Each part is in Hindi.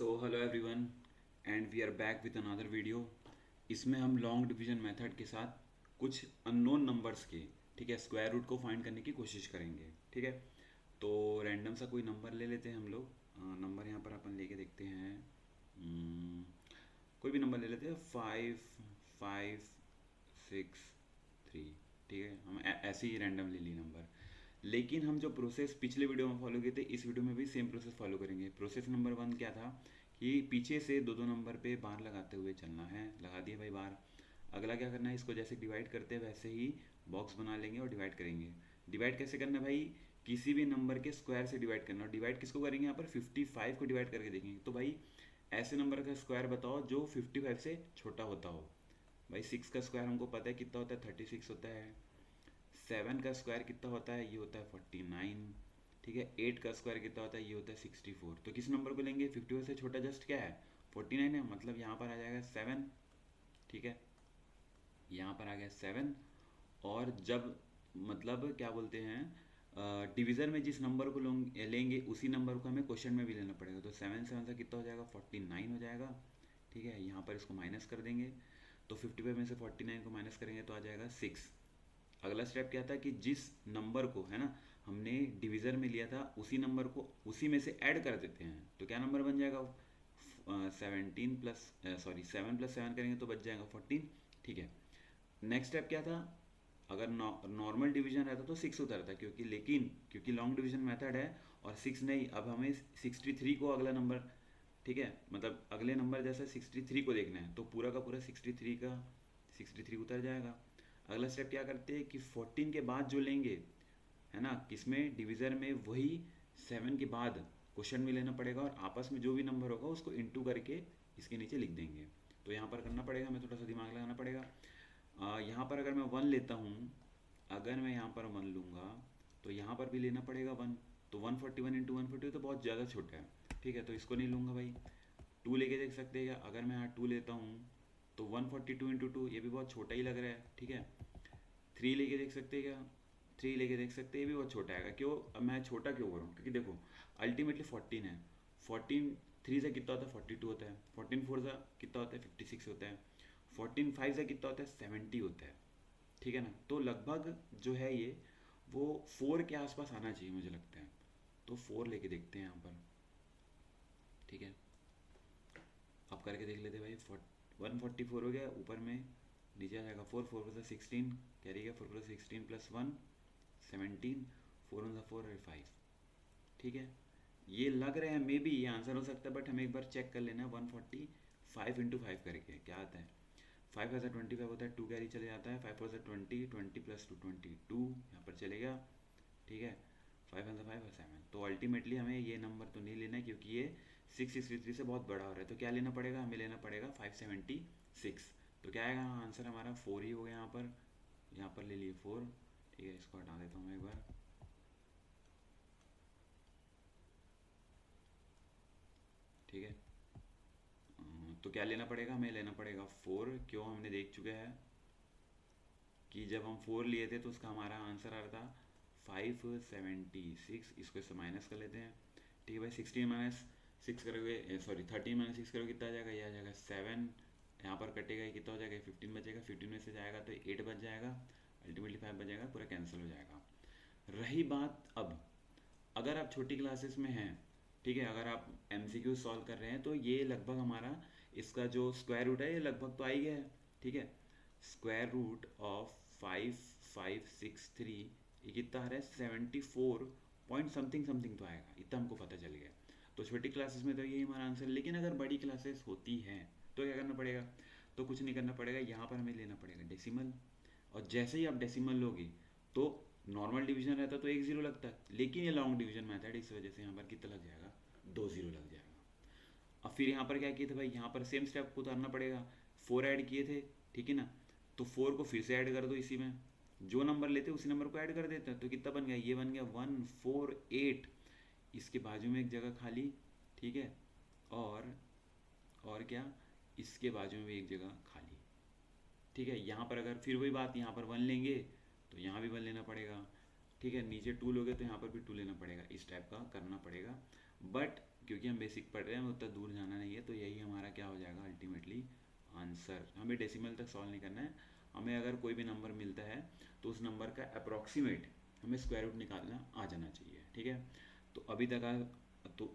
So hello everyone and we are back with another video. इसमें हम लॉन्ग डिवीजन मेथड के साथ कुछ अननोन नंबर्स के, ठीक है, स्क्वायर रूट को फाइंड करने की कोशिश करेंगे। ठीक है, तो रैंडम सा कोई नंबर ले लेते हैं हम लोग। नंबर यहाँ पर अपन लेके देखते हैं। कोई भी नंबर ले लेते हैं, 5 5 6 3। ठीक है, हम ऐसे ही रैंडम ले ली नंबर। लेकिन हम जो प्रोसेस पिछले वीडियो में फॉलो किए थे, इस वीडियो में भी सेम प्रोसेस फॉलो करेंगे। प्रोसेस नंबर 1 क्या था कि पीछे से दो दो नंबर पे बार लगाते हुए चलना है। लगा दिया भाई बार। अगला क्या करना है, इसको जैसे डिवाइड करते हैं वैसे ही बॉक्स बना लेंगे और डिवाइड करेंगे। डिवाइड कैसे करना है भाई, किसी भी नंबर के स्क्वायर से डिवाइड करना। और डिवाइड किसको करेंगे, यहाँ पर 55 को डिवाइड करके देखेंगे। तो भाई ऐसे नंबर का स्क्वायर बताओ जो 55 से छोटा होता हो। भाई 6 का स्क्वायर हमको पता है कितना होता है, 36 होता है। 7 का स्क्वायर कितना होता है, ये होता है 49। ठीक है, 8 का स्क्वायर कितना होता है, ये होता है 64। तो किस नंबर को लेंगे, 51 से छोटा जस्ट क्या है, 49 है। मतलब यहाँ पर आ जाएगा 7। ठीक है, यहाँ पर आ गया 7। और जब मतलब क्या बोलते हैं, डिवीज़न में जिस नंबर को लेंगे उसी नंबर को हमें क्वेश्चन में भी लेना पड़ेगा। तो 7 से कितना हो जाएगा, 49 हो जाएगा। ठीक है, यहाँ पर इसको माइनस कर देंगे। तो 55 में से 49 को माइनस करेंगे तो आ जाएगा 6। अगला स्टेप क्या था कि जिस नंबर को है ना हमने डिवीज़र में लिया था, उसी नंबर को उसी में से ऐड कर देते हैं। तो क्या नंबर बन जाएगा, 7 + 7 करेंगे तो बच जाएगा 14। ठीक है, नेक्स्ट स्टेप क्या था, अगर नॉर्मल डिवीजन रहता तो 6 होता रहता, क्योंकि लॉन्ग डिवीजन मेथड है और 6 नहीं। अब हमें 63 को अगला नंबर, ठीक है, मतलब अगले नंबर जैसे 63 को देखना है, तो पूरा का पूरा 63 उतर जाएगा। अगला स्टेप क्या करते हैं कि 14 के बाद जो लेंगे, है ना, किसमें, डिवीज़र में, वही 7 के बाद क्वेश्चन में लेना पड़ेगा और आपस में जो भी नंबर होगा उसको इंटू करके इसके नीचे लिख देंगे। तो यहाँ पर करना पड़ेगा, हमें थोड़ा सा दिमाग लगाना पड़ेगा। यहाँ पर अगर मैं 1 लेता हूँ, अगर मैं यहाँ पर 1 लूँगा तो यहाँ पर भी लेना पड़ेगा 1। तो 141 इंटू 142 तो बहुत ज़्यादा छोटा है। ठीक है, तो इसको नहीं लूँगा भाई। 2 लेके देख सकते हैं क्या, अगर मैं यहाँ 2 लेता हूँ तो 142 इंटू 2, ये भी बहुत छोटा ही लग रहा है। ठीक है, 3 लेके देख सकते हैं क्या, 3 लेके देख सकते हैं, ये भी बहुत छोटा आएगा। क्यों, अब मैं छोटा क्यों करूँ, क्योंकि देखो अल्टीमेटली 14 है। 14 3 से कितना होता है, 42 होता है। 14 4 से कितना होता है, 56 होता है। 14 5 से कितना होता है, 70 होता है। ठीक है ना, तो लगभग जो है ये वो 4 के आसपास आना चाहिए मुझे लगता है। तो 4 लेके देखते हैं यहाँ पर। ठीक है, अब करके देख लेते भाई। 144 हो गया, ऊपर में नीचे आ जाएगा 4 4 + 16 कैरी गया, 4 + 16 + 1 17, 4 × 4 और 5। ठीक है, ये लग रहा है मे बी ये आंसर हो सकता है, बट हमें एक बार चेक कर लेना है। 145 इंटू 5 करके क्या आता है, 5 ऐसा 25 होता है, 2 कैरी चले जाता है, 5 4 से 20, 20 + 2 22 यहाँ पर चलेगा। ठीक है, 5 5 और 7। तो अल्टीमेटली हमें ये नंबर तो नहीं लेना है, क्योंकि ये 663 से बहुत बड़ा हो रहा है। तो क्या लेना पड़ेगा, हमें लेना पड़ेगा 576। तो क्या आएगा आंसर हमारा, 4 ही हो गया यहाँ पर ले लिए 4। ठीक है, इसको हटा देता हूँ मैं एक बार। ठीक है, तो क्या लेना पड़ेगा, हमें लेना पड़ेगा 4। क्यों, हमने देख चुके हैं कि जब हम 4 लिए थे तो उसका हमारा आंसर आ रहा था 576। इसको इससे माइनस कर लेते हैं। ठीक है भाई, 16 - 6 करोगे, सॉरी 13 - 6 करोगे कितना आ जाएगा, ये आ जाएगा 7। यहाँ पर कटेगा, ये कितना हो जाएगा, 15 बचेगा। 15 में से जाएगा तो 8 बच जाएगा, अल्टीमेटली 5 बच जाएगा, पूरा कैंसिल हो जाएगा। रही बात अब, अगर आप छोटी क्लासेस में हैं, ठीक है, अगर आप MCQ सॉल्व कर रहे हैं, तो ये लगभग हमारा इसका जो स्क्वायर रूट है ये लगभग तो आ ही गया है। ठीक है, स्क्वायर रूट ऑफ 5563 ये कितना आ रहा है, 74 पॉइंट समथिंग समथिंग तो आएगा, इतना हमको पता चल गया। तो छोटी क्लासेस में तो यही हमारा आंसर। लेकिन अगर बड़ी क्लासेस होती हैं तो क्या करना पड़ेगा, तो कुछ नहीं करना पड़ेगा, यहाँ पर हमें लेना पड़ेगा डेसिमल। और जैसे ही आप डेसिमल लोगे तो नॉर्मल डिवीजन रहता तो 1 0 लगता है, लेकिन ये लॉन्ग डिवीजन मेथड, इस वजह से यहाँ पर कितना लग जाएगा, 2 0 लग जाएगा। अब फिर यहाँ पर क्या किए थे भाई, यहाँ पर सेम स्टेप को उतारना पड़ेगा। 4 ऐड किए थे, ठीक है ना, तो 4 को फिर से ऐड कर दो, इसी में जो नंबर लेते उसी नंबर को ऐड कर देते हैं। तो कितना बन गया, ये बन गया 148। इसके बाजू में एक जगह खाली। ठीक है, और क्या, इसके बाजू में भी एक जगह खाली। ठीक है, यहाँ पर अगर फिर वही बात, यहाँ पर 1 लेंगे तो यहाँ भी 1 लेना पड़ेगा। ठीक है, नीचे 2 लोगे तो यहाँ पर भी 2 लेना पड़ेगा। इस टाइप का करना पड़ेगा। बट क्योंकि हम बेसिक पढ़ रहे हैं, हमें उतना दूर जाना नहीं है, तो यही हमारा क्या हो जाएगा अल्टीमेटली आंसर। हमें डेसिमल तक सॉल्व नहीं करना है, हमें अगर कोई भी नंबर मिलता है तो उस नंबर का अप्रॉक्सीमेट हमें स्क्वायर रूट निकालना आ जाना चाहिए, ठीक है। तो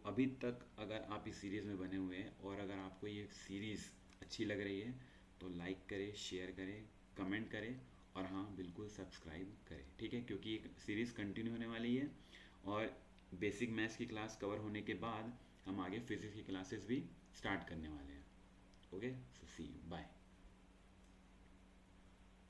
अभी तक अगर आप इस सीरीज़ में बने हुए हैं और अगर आपको ये सीरीज़ अच्छी लग रही है तो लाइक करें, शेयर करें, कमेंट करें और हाँ बिल्कुल सब्सक्राइब करें, ठीक है, क्योंकि एक सीरीज़ कंटिन्यू होने वाली है और बेसिक मैथ्स की क्लास कवर होने के बाद हम आगे फिजिक्स की क्लासेस भी स्टार्ट करने वाले हैं। Okay, so see you, bye.